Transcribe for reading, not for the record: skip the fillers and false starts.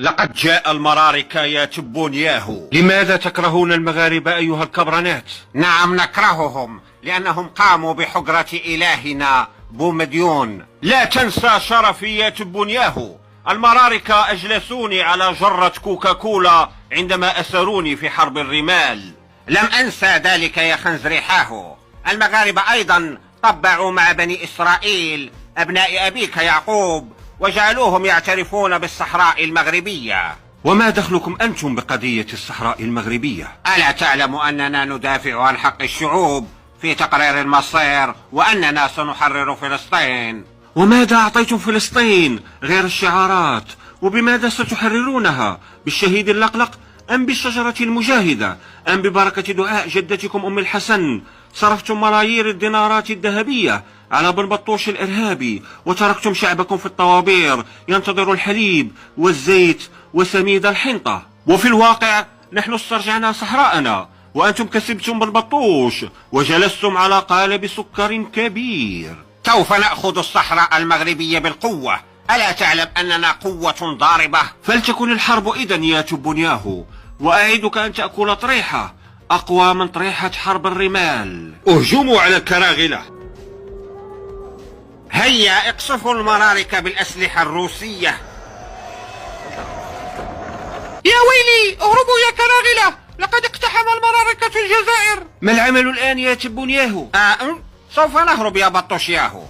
لقد جاء المراركة يا تبونياهو. لماذا تكرهون المغاربة أيها الكبرنات؟ نعم نكرههم لأنهم قاموا بحجرة إلهنا بومديون. لا تنسى شرفي يا تبونياهو، المراركة أجلسوني على جرة كوكاكولا عندما أسروني في حرب الرمال. لم أنسى ذلك يا خنزريحاهو. المغاربة أيضا طبعوا مع بني إسرائيل أبناء أبيك يعقوب وجعلوهم يعترفون بالصحراء المغربية. وما دخلكم أنتم بقضية الصحراء المغربية؟ ألا تعلم أننا ندافع عن حق الشعوب في تقرير المصير وأننا سنحرر فلسطين؟ وماذا أعطيتم فلسطين غير الشعارات؟ وبماذا ستحررونها؟ بالشهيد اللقلق أم بالشجرة المجاهدة أم ببركة دعاء جدتكم أم الحسن؟ صرفتم ملايير الدينارات الذهبية على بن بطوش الإرهابي وتركتم شعبكم في الطوابير ينتظر الحليب والزيت وسميد الحنطة. وفي الواقع نحن استرجعنا صحراءنا وأنتم كسبتم بن بطوش وجلستم على قالب سكر كبير. سوف نأخذ الصحراء المغربية بالقوة. ألا تعلم أننا قوة ضاربة؟ فلتكن الحرب إذن يا تبونياهو، وأعدك أن تأكل طريحة أقوى من طريحة حرب الرمال. اهجموا على الكراغلة. هيا اقصفوا المراركة بالأسلحة الروسية. يا ويلي، اهربوا يا كراغلة، لقد اقتحم المراركة الجزائر. ما العمل الآن يا تبونياهو؟ سوف نهرب يا بطوشياهو.